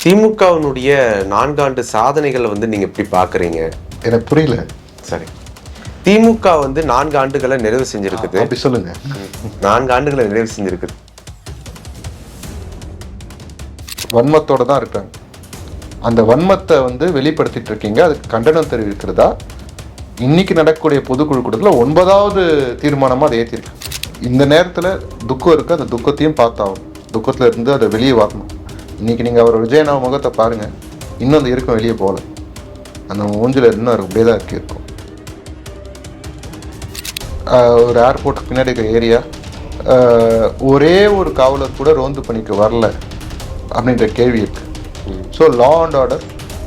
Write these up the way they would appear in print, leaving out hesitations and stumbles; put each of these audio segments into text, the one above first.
திமுகவினுடைய 4 ஆண்டு சாதனைகளை நீங்க எப்படி பாக்குறீங்க? எனக்கு புரியல. சரி, திமுக 4 ஆண்டுகளை நிறைவு செஞ்சிருக்குது. அப்படி சொல்லுங்க. 4 ஆண்டுகளை நிறைவு செஞ்சிருக்குது. வன்மத்தோட தான் இருக்காங்க. அந்த வன்மத்தை வெளிப்படுத்திட்டு இருக்கீங்க. அதுக்கு கண்டனம் தெரிவிக்கிறதா இன்னைக்கு நடக்கக்கூடிய பொதுக்குழு கூட்டத்தில் 9வது தீர்மானமா அதை ஏற்றிருக்கு. இந்த நேரத்தில் துக்கம் இருக்கு. அந்த துக்கத்தையும் பார்த்தாகும். துக்கத்துல இருந்து அதை வெளியே வரணும். இன்னைக்கு நீங்க அவர் விஜயநாத முகத்தை பாருங்க, இன்னும் அந்த இருக்கும் வெளியே போகல. அந்த மூஞ்சில இன்னும் அப்படியே தான் இருக்கும். ஒரு ஏர்போர்ட்டுக்கு பின்னாடி இருக்கிற ஏரியா, ஒரே ஒரு காவலர் கூட ரோந்து பணிக்கு வரல அப்படின்ற கேள்வி இருக்கு. ஸோ லா அண்ட் ஆர்டர்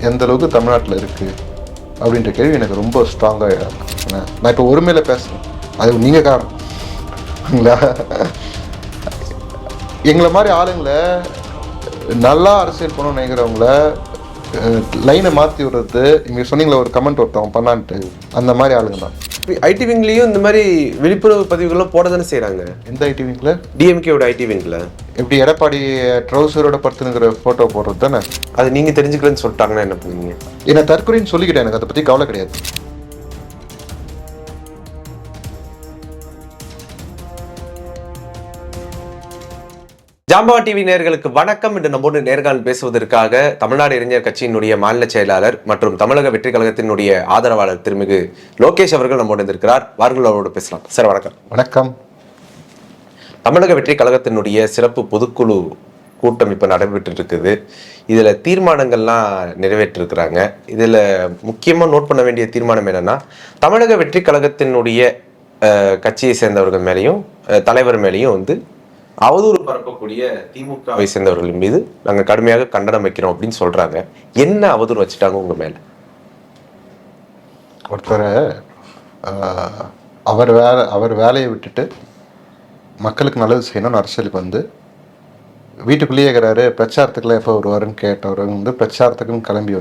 எந்த அளவுக்கு தமிழ்நாட்டில் இருக்கு அப்படின்ற கேள்வி எனக்கு ரொம்ப ஸ்ட்ராங்காக. நான் இப்போ ஒருமையில பேசுறேன், அது நீங்கள் காரணம்ங்களா? எங்களை மாதிரி ஆளுங்களை நல்லா அரசியல் பண்ணணும்னு நினைக்கிறவங்கள லைனை மாற்றி விடுறது, இங்கே சொன்னீங்களா ஒரு கமெண்ட் ஒருத்தவங்க பண்ணான்ட்டு, அந்த மாதிரி ஆளுங்க தான். ஐடி விங்லையும் இந்த மாதிரி விழிப்புணர்வு பதிவுகள்லாம் போட தானே செய்கிறாங்க. எந்த ஐடி விங்கில்? டிஎம்கேவோட ஐடி விங்கில். எப்படி எடப்பாடி ட்ரௌசரோட படுத்துனுங்கிற ஃபோட்டோ போடுறது தானே. அது நீங்கள் தெரிஞ்சுக்கலன்னு சொல்லிட்டாங்கன்னா என்ன பண்ணுவீங்க? என்ன தற்கொலைன்னு சொல்லிக்கிட்டேன், எனக்கு அதை பற்றி கவலை கிடையாது. ஜாம்பவா டிவி நேயர்களுக்கு வணக்கம். இன்று நம்மோடு நேர்காணல் பேசுவதற்காக தமிழ்நாடு இளைஞர் கட்சியினுடைய மாநில செயலாளர் மற்றும் தமிழக வெற்றி கழகத்தினுடைய ஆதரவாளர் திருமிகு லோகேஷ் அவர்கள் நம்மோடு இருந்திருக்கிறார். வாருங்கள், அவரோடு பேசலாம். சார் வணக்கம். வணக்கம். தமிழக வெற்றி கழகத்தினுடைய சிறப்பு பொதுக்குழு கூட்டம் இப்போ நடைபெற்று இருக்குது. இதில் தீர்மானங்கள்லாம் நிறைவேற்றிருக்கிறாங்க. இதில் முக்கியமாக நோட் பண்ண வேண்டிய தீர்மானம் என்னன்னா, தமிழக வெற்றி கழகத்தினுடைய கட்சியை சேர்ந்தவர்கள் மேலேயும் தலைவர் மேலேயும் அவதூறு பரப்பக்கூடிய திமுகவை சேர்ந்தவர்கள் மீது நாங்கள் கடுமையாக கண்டனம் வைக்கிறோம் அப்படின்னு சொல்றாங்க. என்ன அவதூறு வச்சுட்டாங்க உங்க மேல? ஒருத்தரை அவர் வேலையை விட்டுட்டு மக்களுக்கு நல்லது செய்யணும்னு அரசியலுக்கு வீட்டுக்குள்ளேயே இருக்கிறாரு. பிரச்சாரத்துக்குலாம் எப்போ வருவாருன்னு கேட்டவர் பிரச்சாரத்துக்குன்னு கிளம்பி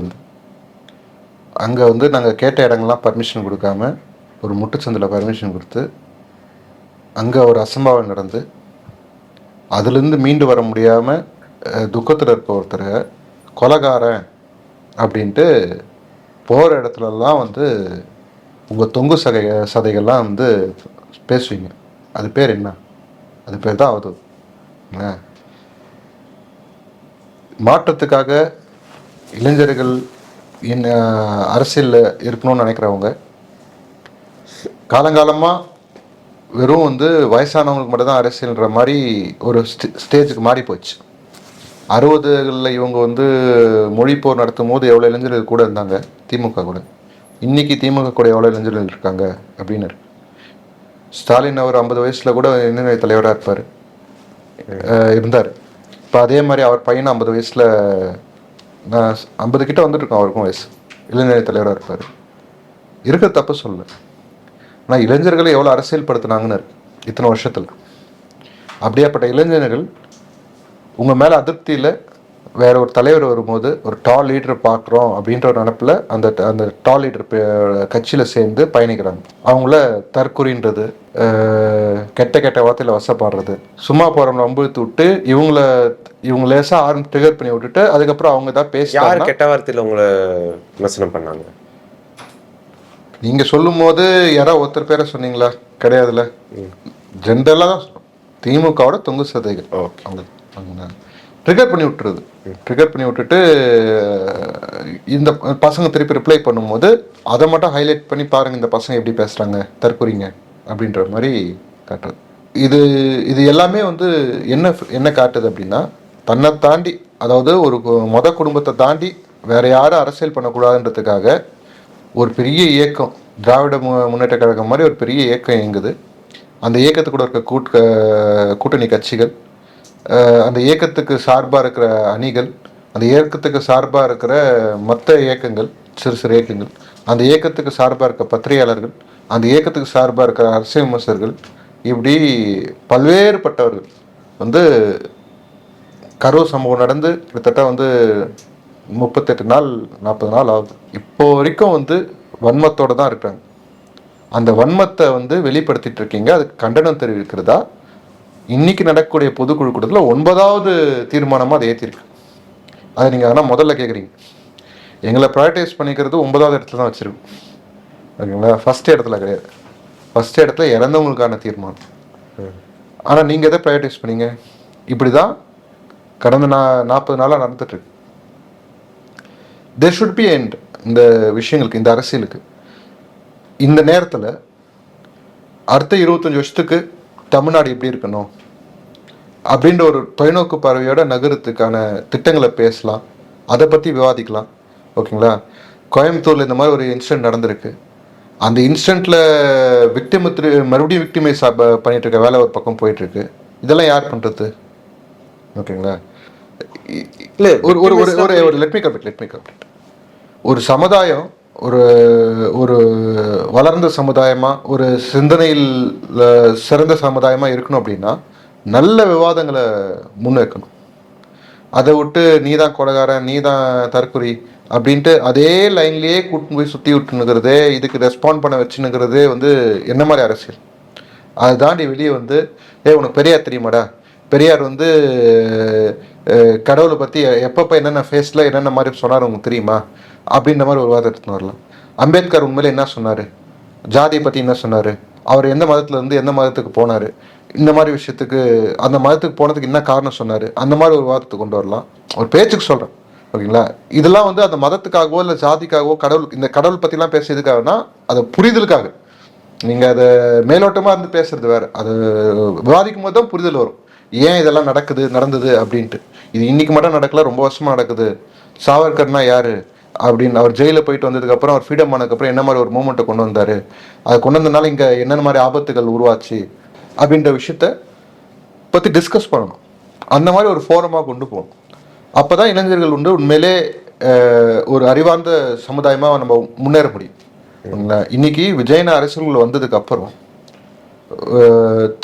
அங்கே நாங்கள் கேட்ட இடங்கள்லாம் பர்மிஷன் கொடுக்காம ஒரு முட்டுச்சந்தில் பர்மிஷன் கொடுத்து அங்கே ஒரு அசம்பாவம் நடந்து அதுலேருந்து மீண்டு வர முடியாமல் துக்கத்தில் இருக்க ஒருத்தரை கொலைகாரன் அப்படின்ட்டு போகிற இடத்துலலாம் உங்கள் தொங்கு சதைகள்லாம் பேசுவீங்க. அது பேர் என்ன? அது பேர் தான் அவதூறு. மாற்றத்துக்காக இளைஞர்கள் அரசியலில் இருக்கணும்னு நினைக்கிறவங்க காலங்காலமாக வெறும் வயசானவங்களுக்கு மட்டும் தான் அரசியல்ன்ற மாதிரி ஒரு ஸ்டேஜுக்கு மாறி போச்சு. 60களில் இவங்க மொழிப்போர் நடத்தும் போது எவ்வளோ இளைஞர்கள் கூட இருந்தாங்க திமுக கூட. இன்னைக்கு திமுக கூட எவ்வளோ இளைஞர்கள் இருக்காங்க அப்படின்னு இருக்கு. ஸ்டாலின் அவர் 50 வயசில் கூட இளைஞரணி தலைவராக இருந்தார். இப்போ அதே மாதிரி அவர் பையனை 50 வயசில், நான் 50 கிட்ட வந்துட்டுருக்கோம், அவருக்கும் வயசு, இளைஞரணி தலைவராக இருப்பார். இருக்க தப்பு சொல்ல. ஆனால் இளைஞர்களை எவ்வளோ அரசியல் படுத்தினாங்கன்னு இருக்கு இத்தனை வருஷத்தில். அப்படியாப்பட்ட இளைஞர்கள் உங்கள் மேலே அதிருப்தியில் வேற ஒரு தலைவர் வரும்போது ஒரு டால் லீடரை பார்க்குறோம் அப்படின்ற ஒரு நினப்பில் அந்த டால் லீடர் கட்சியில் சேர்ந்து பயணிக்கிறாங்க. அவங்கள தற்குறின்றது, கெட்ட கெட்ட வார்த்தையில் வசப்படுறது, சும்மா போகிறவங்களை அம்புழுத்து விட்டு இவங்க லேசாக ட்ரிகர் பண்ணி விட்டுட்டு அதுக்கப்புறம் அவங்க தான் யார் கெட்ட வார்த்தையில் உங்களை விமர்சனம் பண்ணாங்க? நீங்க சொல்லும் போது யாராவது ஒருத்தர் பேரை சொன்னீங்களா? கிடையாதுல்ல. ஜென்ரலா தான் திமுகவோட தொங்கு சதைகள் அவங்க ட்ரிகர் பண்ணி விட்டுருது. ட்ரிகர் பண்ணி விட்டுட்டு இந்த பசங்க திருப்பி ரிப்ளை பண்ணும்போது அதை மட்டும் ஹைலைட் பண்ணி பாருங்க, இந்த பசங்க எப்படி பேசுறாங்க, தற்கொறிங்க அப்படின்ற மாதிரி காட்டுறது. இது எல்லாமே என்ன காட்டுது அப்படின்னா, தன்னை தாண்டி, அதாவது ஒரு குடும்பத்தை தாண்டி வேற யாரும் அரசியல் பண்ணக்கூடாதுன்றதுக்காக ஒரு பெரிய இயக்கம், திராவிட முன்னேற்ற கழகம் மாதிரி ஒரு பெரிய இயக்கம் இயங்குது. அந்த இயக்கத்துக்கு கூட இருக்க கூட்டணி கட்சிகள், அந்த இயக்கத்துக்கு சார்பாக இருக்கிற அணிகள், அந்த இயக்கத்துக்கு சார்பாக இருக்கிற மற்ற இயக்கங்கள், சிறு சிறு இயக்கங்கள், அந்த இயக்கத்துக்கு சார்பாக இருக்க பத்திரிகையாளர்கள், அந்த இயக்கத்துக்கு சார்பாக இருக்கிற அரசியல் விமர்சகர்கள், இப்படி பல்வேறுபட்டவர்கள் கரூர் சம்பவம் நடந்து கிட்டத்தட்ட 38 நாள் 40 நாள் ஆகுது. இப்போ வரைக்கும் வன்மத்தோட தான் இருக்காங்க. அந்த வன்மத்தை வெளிப்படுத்திட்டு இருக்கீங்க. அதுக்கு கண்டனம் தெரிவிக்கிறதா இன்னைக்கு நடக்கக்கூடிய பொதுக்குழு கூட்டத்தில் 9வது தீர்மானமாக அதை ஏற்றிருக்கு. அதை நீங்கள் ஆனால் முதல்ல கேட்குறீங்க. எங்களை ப்ரையாரிட்டைஸ் பண்ணிக்கிறது 9வது இடத்துல தான் வச்சுருக்கோம். ஓகேங்களா? ஃபஸ்ட் இடத்துல கிடையாது. ஃபஸ்ட் இடத்துல இறந்தவங்களுக்கான தீர்மானம். ஆனால் நீங்கள் எதை ப்ரையாரிட்டைஸ் பண்ணீங்க? இப்படி தான் கடந்த 40 நாளாக நடந்துட்டுருக்கு. தேர் ஷுட் பி எண்ட் இந்த விஷயங்களுக்கு, இந்த அரசியலுக்கு. இந்த நேரத்தில் அடுத்த 25 வருஷத்துக்கு தமிழ்நாடு எப்படி இருக்கணும் அப்படின்ற ஒரு தொலைநோக்கு பார்வையோட நகரத்துக்கான திட்டங்களை பேசலாம், அதை பற்றி விவாதிக்கலாம். ஓகேங்களா? கோயம்புத்தூரில் இந்த மாதிரி ஒரு இன்சிடென்ட் நடந்திருக்கு. அந்த இன்சிடென்ட்டில் மறுபடியும் விக்டிமைஸ் பண்ணிட்டு இருக்க வேலை ஒரு பக்கம் போயிட்டுருக்கு. இதெல்லாம் யார் பண்ணுறது? ஓகேங்களா? இல்லை, ஒரு ஒரு ஒரு ஒரு லெட் மீ கம்ப்ளீட். ஒரு சமுதாயம் ஒரு ஒரு வளர்ந்த சமுதாயமாக, ஒரு சிந்தனையில் சிறந்த சமுதாயமாக இருக்கணும் அப்படின்னா நல்ல விவாதங்களை முன்வைக்கணும். அதை விட்டு நீ தான் கொலைகாரன், நீ தான் தற்குறி அப்படின்ட்டு அதே லைன்லேயே கூட்டு போய் சுற்றி விட்டுனுங்கிறதே, இதுக்கு ரெஸ்பாண்ட் பண்ண வச்சுனுங்கிறதே வந்து என்ன மாதிரி அரசியல்? அதை தாண்டி வெளியே வந்து உனக்கு பெரியார் தெரியுமாடா, பெரியார் வந்து கடவுளை பற்றி எப்பப்போ என்னென்ன ஃபேஸில் என்னென்ன மாதிரி சொன்னார் உங்களுக்கு தெரியுமா அப்படின்ற மாதிரி ஒரு வாதம் எடுத்துன்னு வரலாம். அம்பேத்கர் உண்மையில என்ன சொன்னார், ஜாதியை பற்றி என்ன சொன்னார், அவர் எந்த மதத்துலேருந்து எந்த மதத்துக்கு போனார், இந்த மாதிரி விஷயத்துக்கு அந்த மதத்துக்கு போனதுக்கு என்ன காரணம் சொன்னார், அந்த மாதிரி ஒரு வாதத்தை கொண்டு வரலாம். ஒரு பேச்சுக்கு சொல்கிறேன். ஓகேங்களா? இதெல்லாம் வந்து அந்த மதத்துக்காகவோ இல்லை ஜாதிக்காகவோ இந்த கடவுள் பற்றிலாம் பேசுறதுக்காகனா அதை புரிதலுக்காக. நீங்கள் அதை மேலோட்டமாக இருந்து பேசுறது வேறு, அது விவாதிக்கும் போது தான் புரிதல் வரும். ஏன் இதெல்லாம் நடந்தது அப்படின்ட்டு. இது இன்னைக்கு மட்டும் நடக்கல, ரொம்ப வருஷமாக நடக்குது. சாவர்கர்னா யார் அப்படின்னு அவர் ஜெயிலில் போயிட்டு வந்ததுக்கப்புறம், அவர் ஃப்ரீடம் ஆனதுக்கப்புறம் என்ன மாதிரி ஒரு மூமெண்ட்டை கொண்டு வந்தார், அதை கொண்டு வந்ததுனால இங்கே என்னென்ன மாதிரி ஆபத்துகள் உருவாச்சு அப்படின்ற விஷயத்த பற்றி டிஸ்கஸ் பண்ணணும். அந்த மாதிரி ஒரு ஃபோரமாக கொண்டு போகணும். அப்போ தான் இளைஞர்கள் வந்து உண்மையிலே ஒரு அறிவார்ந்த சமுதாயமாக நம்ம முன்னேற முடியும். இன்னைக்கு விஜயன அரசியல்கள் வந்ததுக்கப்புறம்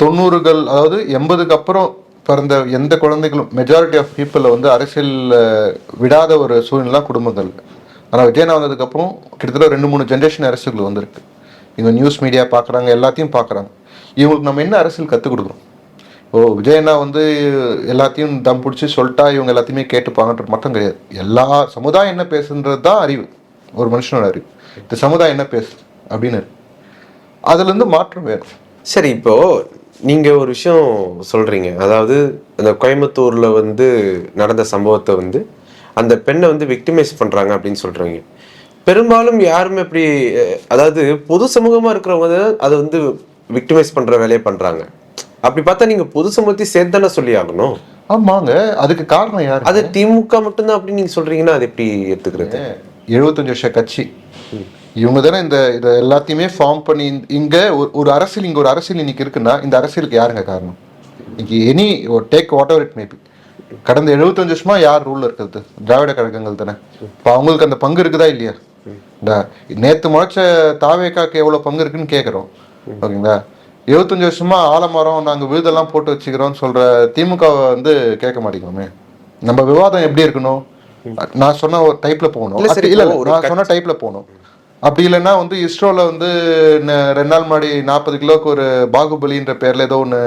90கள் அதாவது 80க்கு அப்புறம் பிறந்த எந்த குழந்தைகளும் மெஜாரிட்டி ஆஃப் பீப்புளை வந்து அரசியல் விடாத ஒரு சூழ்நிலை குடும்பங்கள். ஆனால் விஜயனா வந்ததுக்கப்புறம் கிட்டத்தட்ட 2-3 ஜென்ரேஷன் அரசியல்கள் வந்திருக்கு. இவங்க நியூஸ் மீடியா பார்க்குறாங்க, எல்லாத்தையும் பார்க்குறாங்க. இவங்களுக்கு நம்ம என்ன அரசியல் கற்றுக் கொடுக்குறோம்? விஜயனா வந்து எல்லாத்தையும் தம் பிடிச்சி சொல்லிட்டா இவங்க எல்லாத்தையுமே கேட்டுப்பாங்கன்றது மட்டும் கிடையாது. எல்லா சமுதாயம் என்ன பேசுன்றது தான் அறிவு, ஒரு மனுஷனோட அறிவு. இந்த சமுதாயம் என்ன பேசுது அப்படின்னு அதுலேருந்து மாற்றம் வேணும். சரி, இப்போ நீங்க ஒரு விஷயம் சொல்றீங்க, அதாவது அந்த கோயம்புத்தூர்ல வந்து நடந்த சம்பவத்தை வந்து அந்த பெண்ணை வந்து விக்டிமைஸ் பண்றாங்க அப்படின்னு சொல்றீங்க. பெரும்பாலும் யாருமே இப்படி, அதாவது பொது சமூகமா இருக்கிறவங்க அதை வந்து விக்டிமைஸ் பண்ற வேலையை பண்றாங்க. அப்படி பார்த்தா நீங்க பொது சமூகத்தை சேர்த்தானே சொல்லி ஆகணும். ஆமாங்க, அதுக்கு காரணம் யார்? அது திமுக மட்டும்தான் அப்படின்னு நீங்க சொல்றீங்கன்னா அது எப்படி எடுத்துக்கிறது? 75 வருஷ கட்சி இவங்க தானே இதை எல்லாத்தையுமே ஃபார்ம் பண்ணி இங்கே ஒரு அரசியல், இங்கே ஒரு அரசியல் இன்னைக்கு இருக்குன்னா இந்த அரசியலுக்கு யாருங்க காரணம்? இன்னைக்கு take what ever it maybe, கடந்த 75 வருஷமா யார் ரூல்ல இருக்கிறது? திராவிட கழகங்கள் தானே. இப்போ அவங்களுக்கு அந்த பங்கு இருக்குதா இல்லையா? நேற்று முளைச்ச தாவேக்காக்கு எவ்வளோ பங்கு இருக்குன்னு கேட்குறோம். ஓகேங்களா? 75 வருஷமா ஆலமரம் நாங்கள் விருதெல்லாம் போட்டு வச்சுக்கிறோம்னு சொல்ற திமுக வந்து கேட்க மாட்டேங்கிறோமே. நம்ம விவாதம் எப்படி இருக்கணும்? நான் சொன்ன ஒரு டைப்ல போகணும். இல்லை, நான் சொன்ன டைப்ல போகணும். அப்படி இல்லைன்னா வந்து இஸ்ரோவில் வந்து 2 நாள் முன்னாடி 40 கிலோக்கு ஒரு பாகுபலின்ற பேர்ல ஏதோ ஒன்று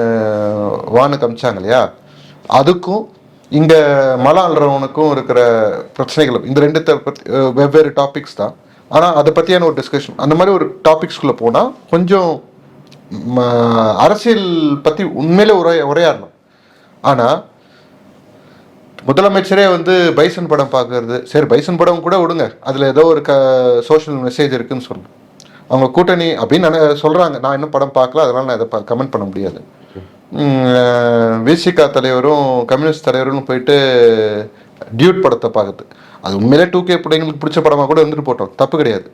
வானுக்கு அமிச்சாங்க இல்லையா? அதுக்கும் இங்க மலை அல்றவனுக்கும் இருக்கிற பிரச்சனைகளும் இந்த 2 வெவ்வேறு டாபிக்ஸ் தான். ஆனால் அதை பற்றியான ஒரு டிஸ்கஷன், அந்த மாதிரி ஒரு டாபிக்ஸ்குள்ளே போனால் கொஞ்சம் அரசியல் பற்றி உண்மையிலே உரையாடணும். ஆனால் முதலமைச்சரே வந்து பைசன் படம் பார்க்கறது, சரி பைசன் படம் கூட விடுங்க, அதில் ஏதோ ஒரு சோஷியல் மெசேஜ் இருக்குன்னு சொல்லுங்க. அவங்க கூட்டணி அப்படின்னு சொல்கிறாங்க. நான் இன்னும் படம் பார்க்கல, அதனால் நான் இதை கமெண்ட் பண்ண முடியாது. விசிகா தலைவரும் கம்யூனிஸ்ட் தலைவரும் போயிட்டு டியூட் படத்தை பார்க்குது. அது உண்மையிலே 2K பிள்ளைங்களுக்கு பிடிச்ச படமாக கூட இருந்துட்டு போட்டோம், தப்பு கிடையாது.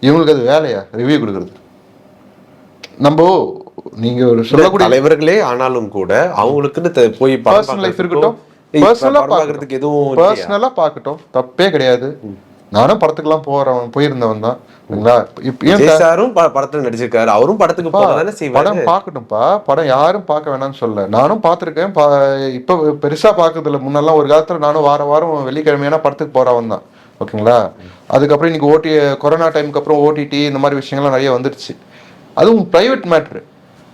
இவங்களுக்கு அது வேலையா ரிவ்யூ கொடுக்குறது? நம்ம நீங்க ஒரு சொல்லக்கூடிய தலைவர்களே ஆனாலும் கூட அவங்களுக்குன்னு போய் பர்சனல் லைஃப் இருக்கட்டும், பர்சனலா பார்க்கட்டும், தப்பே கிடையாது. நானும் படத்துக்குலாம் போயிருந்தவன் தான். படத்துல நடிச்சிருக்காரு, அவரும் படத்துக்கு படம் பார்க்கட்டும்பா. படம் யாரும் பார்க்க வேணாம்னு சொல்ல, நானும் பார்த்துருக்கேன். இப்ப பெருசா பார்க்கறது இல்லை. முன்னெல்லாம் ஒரு காலத்துல நானும் வாரம் வெள்ளிக்கிழமையான படத்துக்கு போறவன் தான். ஓகேங்களா? அதுக்கப்புறம் இன்னைக்கு கொரோனா டைமுக்கு அப்புறம் OTT இந்த மாதிரி விஷயங்கள்லாம் நிறைய வந்துருச்சு. அதுவும் பிரைவேட் மேட்ரு.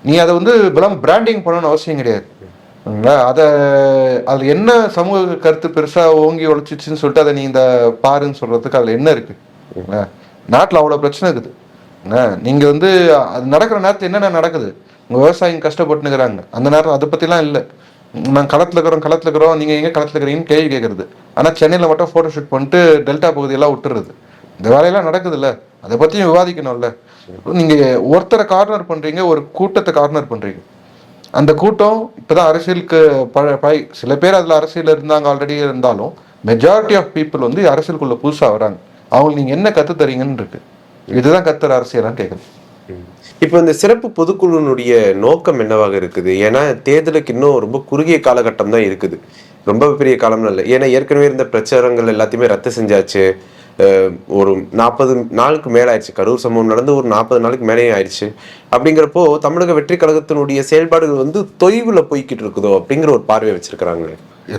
நீ அதை வந்து பிராண்டிங் பண்ணணும்னு அவசியம் கிடையாது. அதை அதில் என்ன சமூக கருத்து பெருசாக ஓங்கி உழைச்சிச்சுன்னு சொல்லிட்டு அதை நீ இந்த பாருன்னு சொல்கிறதுக்கு அதில் என்ன இருக்குது? நாட்டில் அவ்வளோ பிரச்சனை இருக்குது. நீங்கள் வந்து அது நடக்கிற நேரத்தில் என்னென்ன நடக்குது? உங்கள் விவசாயிங்க கஷ்டப்பட்டுனுக்குறாங்க. அந்த நேரம் அதை பற்றிலாம் இல்லை. நாங்கள் களத்தில் இருக்கிறோம், நீங்கள் எங்கே களத்தில் இருக்கிறீங்கன்னு கேள்வி கேட்குறது. ஆனால் சென்னையில் மட்டும் ஃபோட்டோ ஷூட் பண்ணிட்டு டெல்டா பகுதியெல்லாம் விட்டுறது. இந்த வேலையெல்லாம் நடக்குதுல்ல, அதை பற்றியும் விவாதிக்கணும்ல. நீங்கள் ஒருத்தரை கார்னர் பண்ணுறீங்க, ஒரு கூட்டத்தை கார்னர் பண்ணுறீங்க. அந்த கூட்டம் இப்போதான் அரசியலுக்கு சில பேர் அதில் அரசியல் இருந்தாங்க ஆல்ரெடி, இருந்தாலும் மெஜாரிட்டி ஆஃப் பீப்புள் வந்து அரசியலுக்குள்ள புதுசாக வராங்க. அவங்களுக்கு நீங்கள் என்ன கற்று தரீங்கன்னு இருக்கு. இதுதான் கத்துற அரசியலான்னு கேட்குது. இப்போ இந்த சிறப்பு பொதுக்குழுனுடைய நோக்கம் என்னவாக இருக்குது? ஏன்னா தேர்தலுக்கு இன்னும் ரொம்ப குறுகிய காலகட்டம் தான் இருக்குது, ரொம்ப பெரிய காலம்னு இல்லை. ஏன்னா ஏற்கனவே இருந்த பிரச்சாரங்கள் எல்லாத்தையுமே ரத்து செஞ்சாச்சு. ஒரு 40 நாளுக்கு மேலே ஆயிடுச்சு. கரூர் சம்பவம் நடந்து ஒரு 40 நாளுக்கு மேலேயும் ஆயிடுச்சு. அப்படிங்கிறப்போ தமிழக வெற்றி கழகத்தினுடைய செயல்பாடுகள் வந்து தொய்வில் போய்கிட்டு இருக்குதோ அப்படிங்கிற ஒரு பார்வையை வச்சிருக்கிறாங்க.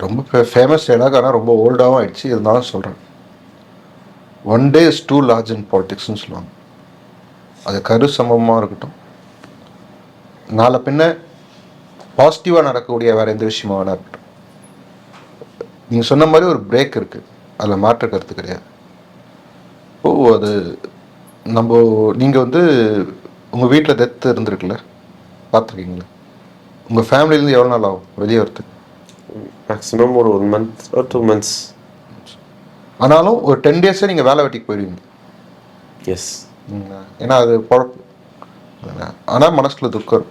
ரொம்ப ஃபேமஸ் எனக்கு, ஆனால் ரொம்ப ஓல்டாகவும் ஆயிடுச்சு. இருந்தாலும் சொல்கிறேன், one day is too large in பாலிடிக்ஸ்ன்னு சொல்லுவாங்க. அது கரூர் சம்பவமாக இருக்கட்டும், நாளை பின்ன பாசிட்டிவாக நடக்கக்கூடிய வேறு எந்த விஷயமா வேணா இருக்கட்டும், நீங்கள் சொன்ன மாதிரி ஒரு பிரேக் இருக்குது, அதில் மாற்ற கருத்து கிடையாது. இப்போது அது நீங்கள் வந்து உங்கள் வீட்டில் டெத்து இருந்திருக்குல்ல, பார்த்துருக்கீங்களா? உங்கள் ஃபேமிலியிலேருந்து எவ்வளோ நாள் ஆகும் வெளியே வரத்துக்கு? மேக்ஸிமம் ஒரு 1 month or 2 months. ஆனாலும் ஒரு 10 days நீங்கள் வேலை வெட்டிக்கு போயிடுவீங்க. எஸ். ஏன்னா அது பொழப்பு. ஆனால் மனசுல துக்கம்.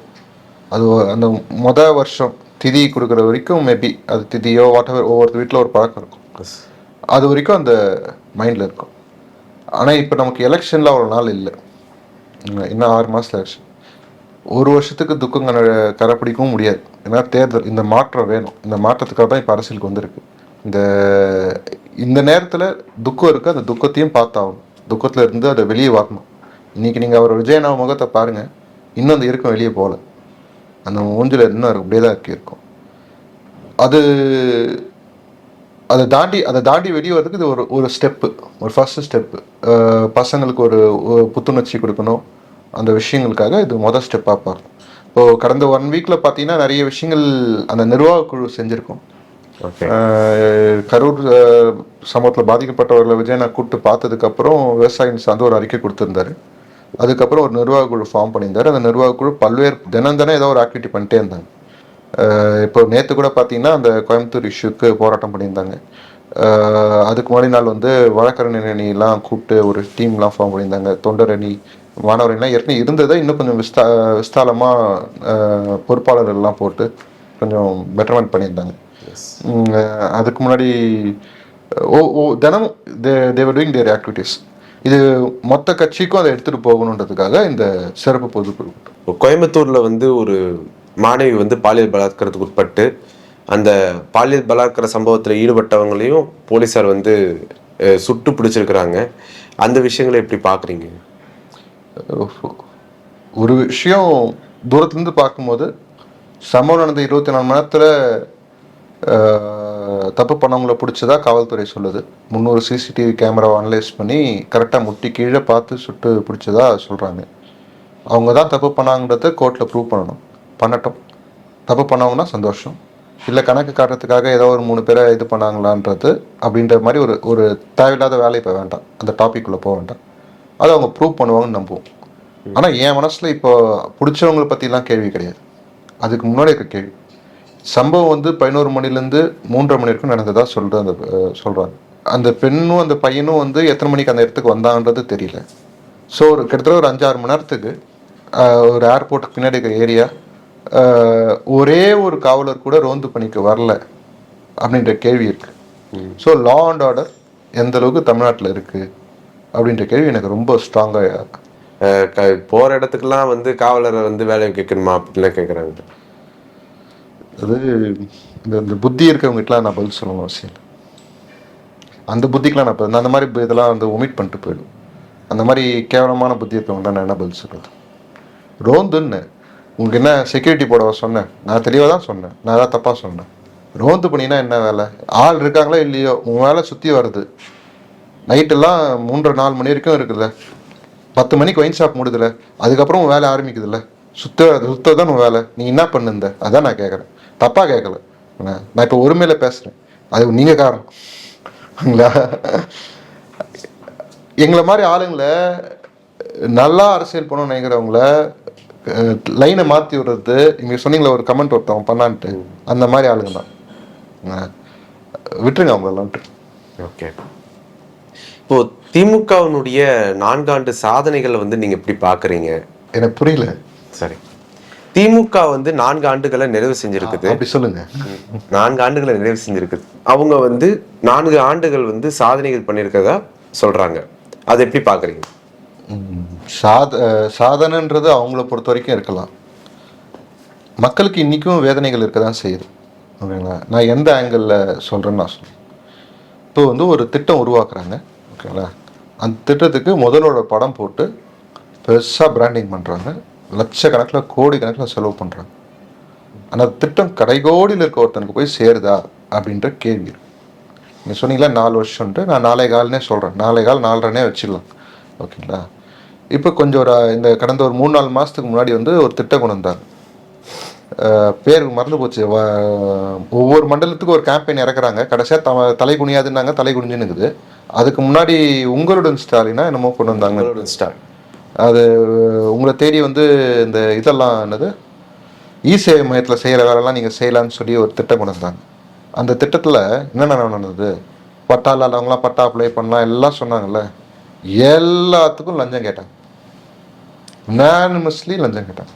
அது அந்த வருஷம் திதி கொடுக்குற வரைக்கும் மேபி அது திதியோ வாட்டவர் ஒவ்வொரு வீட்டில் ஒரு பழக்கம் இருக்கும். அது வரைக்கும் அந்த மைண்டில் இருக்கும். ஆனால் இப்போ நமக்கு எலெக்ஷனில் அவ்வளோ நாள் இல்லை. இன்னும் 6 மாதத்தில் எலெக்ஷன். ஒரு வருஷத்துக்கு துக்கம் கரைப்பிடிக்கவும் முடியாது. ஏன்னா தேர்தல், இந்த மாற்றம் வேணும். இந்த மாற்றத்துக்காக தான் இப்போ அரசியலுக்கு வந்திருக்கு. இந்த நேரத்தில் துக்கம் இருக்குது, அந்த துக்கத்தையும் பார்த்தாகணும். துக்கத்தில் இருந்து அதை வெளியே வரணும். இன்றைக்கி நீங்கள் அவர் விஜயநாம முகத்தை பாருங்கள், இன்னும் அந்த இருக்கும் வெளியே போகல. அந்த மூஞ்சில் இன்னும் அப்படியே தான் இருக்கும். அதை தாண்டி வெளியே வர்றதுக்கு இது ஒரு ஸ்டெப்பு, ஒரு ஃபர்ஸ்ட் ஸ்டெப்பு. பசங்களுக்கு ஒரு புத்துணர்ச்சி கொடுக்கணும். அந்த விஷயங்களுக்காக இது மொதல் ஸ்டெப்பாக பார்க்கணும். இப்போது கடந்த 1 weekல பார்த்தீங்கன்னா நிறைய விஷயங்கள் அந்த நிர்வாக குழு செஞ்சுருக்கோம். கரூர் சமூகத்தில் பாதிக்கப்பட்டவர்களை விஜயனா கூப்பிட்டு பார்த்ததுக்கப்புறம் விவசாயிகள் சார்ந்து ஒரு அறிக்கை கொடுத்துருந்தாரு. அதுக்கப்புறம் ஒரு நிர்வாக குழு ஃபார்ம் பண்ணியிருந்தார். அந்த நிர்வாக குழு பல்வேறு தினம் ஏதோ ஒரு ஆக்டிவிட்டி பண்ணிட்டே இருந்தாங்க. இப்போ நேற்று கூட பார்த்தீங்கன்னா அந்த கோயம்புத்தூர் இஷ்யூக்கு போராட்டம் பண்ணியிருந்தாங்க. அதுக்கு முன்னாடி நாள் வந்து வழக்கறிஞர் அணியெல்லாம் கூப்பிட்டு ஒரு டீம்லாம் ஃபார்ம் பண்ணியிருந்தாங்க. தொண்டர் அணி, மாணவர் அணிலாம் ஏற்கனவே இருந்ததை இன்னும் கொஞ்சம் விஸ்தாலமாக பொறுப்பாளர்கள்லாம் போட்டு கொஞ்சம் பெட்டர்மெண்ட் பண்ணியிருந்தாங்க. அதுக்கு முன்னாடி தினமும் தேவர் டூயிங் தேர் ஆக்டிவிட்டீஸ். இது மொத்த கட்சிக்கும் அதை எடுத்துகிட்டு போகணுன்றதுக்காக இந்த சிறப்பு பொதுக்குழு. கோயம்புத்தூரில் வந்து ஒரு மாணவி வந்து பாலியல் பலாத்காரத்துக்கு உட்பட்டு அந்த பாலியல் பலாத்கார சம்பவத்தில் ஈடுபட்டவங்களையும் போலீஸார் வந்து சுட்டு பிடிச்சிருக்கிறாங்க. அந்த விஷயங்களை எப்படி பார்க்குறீங்க? ஒரு விஷயம் தூரத்துலேருந்து பார்க்கும்போது சம்பவம் நடந்த 24 மணி நேரத்தில் தப்பு பண்ணவங்கள பிடிச்சதா காவல்துறை சொல்லுது. 300 சிசிடிவி கேமராவை அனலைஸ் பண்ணி கரெக்டாக முட்டி கீழே பார்த்து சுட்டு பிடிச்சதா சொல்கிறாங்க. அவங்க தான் தப்பு பண்ணாங்கன்றத கோர்ட்டில் ப்ரூவ் பண்ணட்டும். தப்பு பண்ணவங்கன்னா சந்தோஷம். இல்லை கணக்கு காட்டுறதுக்காக ஏதோ ஒரு 3 பேரை இது பண்ணாங்களான்றது அப்படின்ற மாதிரி ஒரு தேவையில்லாத வேலை இப்போ வேண்டாம். அந்த டாபிக்குள்ளே போக வேண்டாம். அதை அவங்க ப்ரூவ் பண்ணுவாங்கன்னு நம்புவோம். ஆனால் என் மனசில் இப்போ பிடிச்சவங்களை பற்றிலாம் கேள்வி கிடையாது. அதுக்கு முன்னாடி இருக்க கேள்வி, சம்பவம் வந்து 11 மணிலேருந்து 3:30 மணி வரைக்கும் நடந்ததா சொல்கிறாங்க. அந்த பெண்ணும் அந்த பையனும் வந்து எத்தனை மணிக்கு அந்த இடத்துக்கு வந்தாங்கன்றது தெரியல. ஸோ கிட்டத்தட்ட ஒரு 5-6 மணி நேரத்துக்கு ஒரு ஏர்போர்ட்டுக்கு பின்னாடி இருக்கிற ஏரியா, ஒரே ஒரு காவலர் கூட ரோந்து பணிக்கு வரல அப்படின்ற கேள்வி இருக்குது. ஸோ லா அண்ட் ஆர்டர் எந்த அளவுக்கு தமிழ்நாட்டில் இருக்குது அப்படின்ற கேள்வி எனக்கு ரொம்ப ஸ்ட்ராங்காக. போகிற இடத்துக்குலாம் வந்து காவலரை வந்து வேலையை கேட்கணுமா அப்படின்லாம் கேட்குறாங்க. அது இந்த புத்தி இருக்கிறவங்ககிட்டலாம் நான் பதில் சொல்லணும் அவசியம் இல்லை. அந்த புத்திக்கெலாம் நான் அந்த மாதிரி இதெல்லாம் வந்து ஒமிட் பண்ணிட்டு போயிடும். அந்த மாதிரி கேவலமான புத்தி இருக்கிறவங்கள்ட்ட நான் என்ன பதில் சொல்கிறது? ரோந்துன்னு உங்களுக்கு என்ன செக்யூரிட்டி போட சொன்னேன்? நான் தெளிவாக தான் சொன்னேன். நான் ஏதாவது தப்பாக சொன்னேன்? ரோந்து பண்ணினா என்ன வேலை? ஆள் இருக்காங்களா இல்லையோ, உங்கள் வேலை சுற்றி வருது. நைட்டெல்லாம் 3-4 மணி வரைக்கும் இருக்குதுல்ல, 10 மணிக்கு ஒயின் ஷாப் மூடுதுல, அதுக்கப்புறம் உன் வேலை ஆரம்பிக்குதுல்ல, சுத்த தான் உன் வேலை. நீ என்ன பண்ணுந்த? அதான் நான் கேட்குறேன். தப்பாக கேட்கல. நான் இப்போ ஒருமையில் பேசுகிறேன், அது நீங்கள் காரணம்ங்களா. எங்களை மாதிரி ஆளுங்களை நல்லா அரசியல் பண்ணணும்னு நினைக்கிறவங்கள லைனை மாற்றி விடுறது, இங்கே சொன்னீங்களா ஒரு கமெண்ட் ஒருத்தவங்க பண்ணான்ட்டு, அந்த மாதிரி ஆளுங்க தான். விட்டுருங்க அவங்களெல்லாம். ஓகே, இப்போ திமுகவினுடைய 4 ஆண்டு சாதனைகளை வந்து நீங்க எப்படி பாக்குறீங்க? எனக்கு புரியல. சரி, திமுக வந்து 4 ஆண்டுகளை நிறைவு செஞ்சிருக்குது. அப்படி சொல்லுங்க. 4 ஆண்டுகளை நிறைவு செஞ்சிருக்குது. அவங்க வந்து 4 ஆண்டுகள் வந்து சாதனைகள் பண்ணியிருக்கதா சொல்றாங்க. அதை எப்படி பாக்குறீங்க? சாதனைன்றது அவங்கள பொறுத்த வரைக்கும் இருக்கலாம். மக்களுக்கு இன்னைக்கும் வேதனைகள் இருக்க தான் செய்யுது. ஓகேங்களா, நான் எந்த ஆங்கிளில் சொல்கிறேன்னு நான் சொல்கிறேன். இப்போ வந்து ஒரு திட்டம் உருவாக்குறாங்க. ஓகேங்களா, அந்த திட்டத்துக்கு முதலோட படம் போட்டு பெருசாக பிராண்டிங் பண்ணுறாங்க. லட்சக்கணக்கில் கோடிக்கணக்கில் செலவு பண்ணுறாங்க. ஆனால் திட்டம் கடைகோடியில் இருக்க ஒருத்தனுக்கு போய் சேருதா அப்படின்ற கேள்வி. நீங்கள் சொன்னீங்களா 4 வருஷம்ன்ட்டு, நான் 4.25 சொல்கிறேன். 4.25 4.5 வச்சிடலாம். ஓகேங்களா, இப்போ கொஞ்சம் இந்த கடந்த ஒரு 3-4 மாதத்துக்கு முன்னாடி வந்து ஒரு திட்டம் கொண்டு வந்தாங்க. பேருக்கு மறந்து போச்சு. ஒவ்வொரு மண்டலத்துக்கும் ஒரு கேம்பெயின் இறக்குறாங்க. கடைசியாக தலை குனியாதுன்னாங்க, தலை குனிஞ்சுன்னு இருக்குது. அதுக்கு முன்னாடி உங்களுடன் ஸ்டாலினா என்னமோ கொண்டு வந்தாங்க. அது உங்களை தேடி வந்து இந்த இதெல்லாம் என்னது இ-சேவை மையத்தில் செய்கிற வேலைலாம் நீங்கள் செய்யலான்னு சொல்லி ஒரு திட்டம் கொண்டு வந்தாங்க. அந்த திட்டத்தில் என்னென்ன நடந்தது, பட்டா இல்லாதவங்களாம் பட்டா அப்ளை பண்ணலாம் எல்லாம் சொன்னாங்கல்ல. எல்லாத்துக்கும் லஞ்சம் கேட்டாங்க. யுனானிமஸ்லி லஞ்சம் கேட்டாங்க.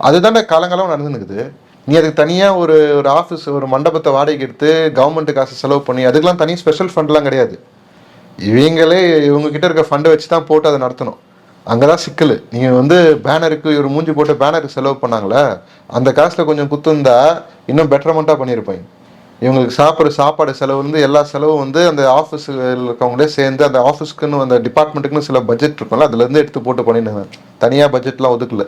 அதுதானே காலங்காலம் நடந்துனுக்குது. நீ அதுக்கு தனியாக ஒரு ஆஃபீஸ், ஒரு மண்டபத்தை வாடகைக்கு எடுத்து கவர்மெண்ட்டு காசு செலவு பண்ணி அதுக்கெலாம் தனி ஸ்பெஷல் ஃபண்ட்லாம் கிடையாது. இவங்ககிட்ட இருக்க ஃபண்டை வச்சு தான் போட்டு அதை நடத்தணும். அங்கே தான் சிக்கல். நீங்கள் வந்து பேனருக்கு ஒரு மூஞ்சி போட்டு பேனருக்கு செலவு பண்ணாங்களே, அந்த காசில் கொஞ்சம் குத்துந்தா இன்னும் பெட்டர்மெண்ட்டாக பண்ணியிருப்பாங்க. இவங்களுக்கு சாப்பிட்ற சாப்பாடு செலவு வந்து எல்லா செலவும் வந்து அந்த ஆஃபீஸில் இருக்கவங்களே சேர்ந்து அந்த ஆஃபீஸ்க்குன்னு அந்த டிபார்ட்மெண்ட்டுக்குன்னு சில பட்ஜெட் இருக்கும்ல, அதுலேருந்து எடுத்து போட்டு பண்ணிடுங்க. தனியாக பட்ஜெட்லாம் ஒதுக்கல.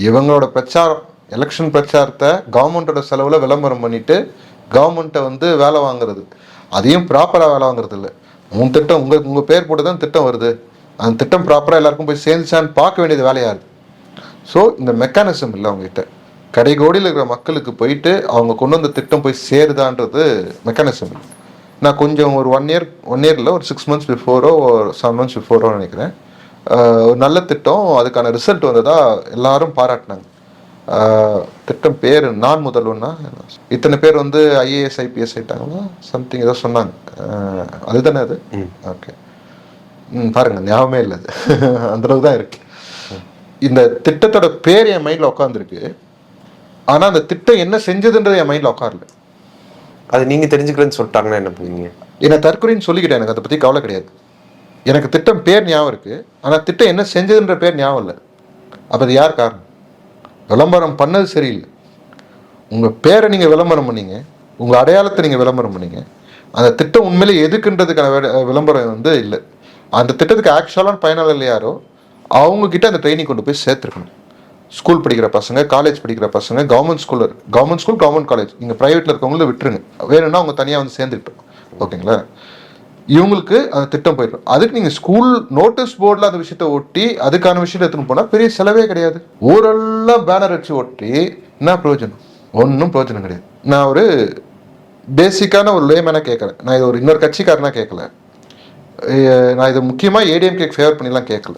இவங்களோட பிரச்சாரம், எலெக்ஷன் பிரச்சாரத்தை கவர்மெண்ட்டோட செலவில் விளம்பரம் பண்ணிட்டு கவர்மெண்ட்டை வந்து வேலை வாங்குறது, அதையும் ப்ராப்பராக வேலை வாங்குறது இல்லை. திட்டம் உங்கள் பேர் போட்டு தான் திட்டம் வருது, அந்த திட்டம் ப்ராப்பராக எல்லாருக்கும் போய் சேர்ந்துச்சான்னு பார்க்க வேண்டியது வேலையாக இருக்குது. ஸோ இந்த மெக்கானிசம் இல்லை அவங்ககிட்ட. கடைகோடியில் இருக்கிற மக்களுக்கு போயிட்டு அவங்க கொண்டு வந்த திட்டம் போய் சேருதான்றது மெக்கானிசம் இல்லை. நான் கொஞ்சம் ஒரு 1 இயரில் ஒரு 6 months பிஃபோரோ ஒரு 7 months பிஃபோரோ நினைக்கிறேன், ஒரு நல்ல திட்டம், அதுக்கான ரிசல்ட் வந்ததா எல்லாரும் பாராட்டினாங்க. திட்டம் பேர் நான் முதல்வன்னா, இத்தனை பேர் வந்து IAS IPS ஆயிட்டாங்களா சம்திங் ஏதோ சொன்னாங்க. அதுதானே அது? ஓகே, பாருங்க ஞாபகமே இல்லை அது. அந்தளவு தான் இருக்கு. இந்த திட்டத்தோட பேர் என் மைண்டில் உட்காந்துருக்கு, ஆனால் அந்த திட்டம் என்ன செஞ்சதுன்றது என் மைண்டில் உட்காரல. அது நீங்கள் தெரிஞ்சுக்கலன்னு சொல்லிட்டாங்கன்னா என்ன பண்ணுவீங்க? என்ன தற்கொலைன்னு சொல்லிக்கிட்டேன், எனக்கு அதை பற்றி கவலை கிடையாது. எனக்கு திட்டம் பேர் ஞாபகம் இருக்குது, ஆனால் திட்டம் என்ன செஞ்சதுன்ற பேர் ஞாபகம் இல்லை. அப்போ அது யார் காரணம்? விளம்பரம் பண்ணது சரியில்லை. உங்கள் பேரை நீங்கள் விளம்பரம் பண்ணீங்க, உங்கள் அடையாளத்தை நீங்கள் விளம்பரம் பண்ணீங்க, அந்த திட்டம் உண்மையிலே எதுக்குன்றதுக்கான விளம்பரம் வந்து இல்லை. அந்த திட்டத்துக்கு ஆக்சுவலான பயனாளர் யாரோ அவங்கக்கிட்ட அந்த ட்ரைனிங் கொண்டு போய் சேர்த்துருக்கணும். ஸ்கூல் படிக்கிற பசங்க, காலேஜ் படிக்கிற பசங்க, கவர்மெண்ட் ஸ்கூல், கவர்மெண்ட் காலேஜ், நீங்கள் ப்ரைவேட்டில் இருக்கவங்கள விட்டுருங்க, வேணும்னா அவங்க தனியாக வந்து சேர்ந்துக்கிட்டோம். ஓகேங்களா, இவங்களுக்கு அந்த திட்டம் போயிடும். அதுக்கு நீங்கள் ஸ்கூல் நோட்டீஸ் போர்டில் அந்த விஷயத்தை ஒட்டி அதுக்கான விஷயத்தை எடுத்துன்னு போனால் பெரிய செலவே கிடையாது. ஊரெல்லாம் பேனர் வச்சு ஒட்டி என்ன பிரயோஜனம்? ஒன்றும் பிரயோஜனம் கிடையாது. நான் ஒரு பேசிக்கான ஒரு லேமேனாக கேட்குறேன். நான் இது ஒரு இன்னொரு கட்சிக்காரனா கேட்கல. நான் இதை முக்கியமாக ADMK ஃபேவர் பண்ணிலாம் கேட்கல.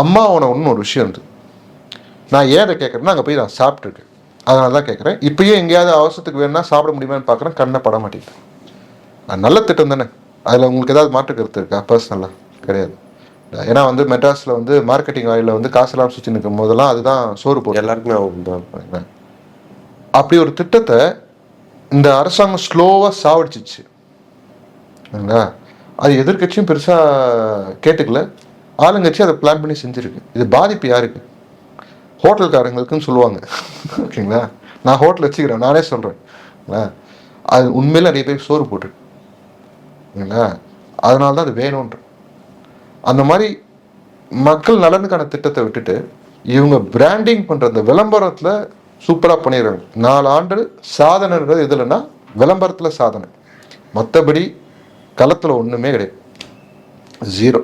அம்மா ஒன்று ஒரு விஷயம் இருந்தது. நான் ஏன் அதை கேட்குறேன்னா, அங்கே போய் நான் சாப்பிட்ருக்கேன், அதனால தான் கேட்குறேன். இப்பயும் எங்கேயாவது அவசரத்துக்கு வேணும்னா சாப்பிட முடியுமான்னு பார்க்குறேன், கண்ணை பட மாட்டேங்குது. நல்ல திட்டம் தானே, அதில் உங்களுக்கு ஏதாவது மாற்று கருத்து இருக்கா? பர்சனலாக கிடையாது. ஏன்னா வந்து மெட்ராஸில் வந்து மார்க்கெட்டிங் வாயிலில் வந்து காசெல்லாம் சுற்றி நிற்கும் போதெல்லாம் அதுதான் சோறு போடும் எல்லாருக்குமே. அப்படி ஒரு திட்டத்தை இந்த அரசாங்கம் ஸ்லோவாக சாவடிச்சிச்சு. அது எதிர்கட்சியும் பெருசாக கேட்டுக்கல, ஆளுங்கட்சி அதை பிளான் பண்ணி செஞ்சுருக்கு. இது பாதிப்பு யாருக்கு? ஹோட்டல்காரங்களுக்குன்னு சொல்லுவாங்க. ஓகேங்களா, நான் ஹோட்டல் வச்சுக்கிறேன், நானே சொல்கிறேன். அது உண்மையில நிறைய பேர் சோறு போட்டுருக்கு. அதனால தான் அது வேணும்ன்ற அந்த மாதிரி மக்கள் நலனுக்கான திட்டத்தை விட்டுட்டு இவங்க பிராண்டிங் பண்ணுற அந்த விளம்பரத்தில் சூப்பராக பண்ணிடுறாங்க. 4 ஆண்டு சாதனைன்றது எதுலன்னா விளம்பரத்தில் சாதனை, மற்றபடி களத்தில் ஒன்றுமே கிடையாது, ஜீரோ.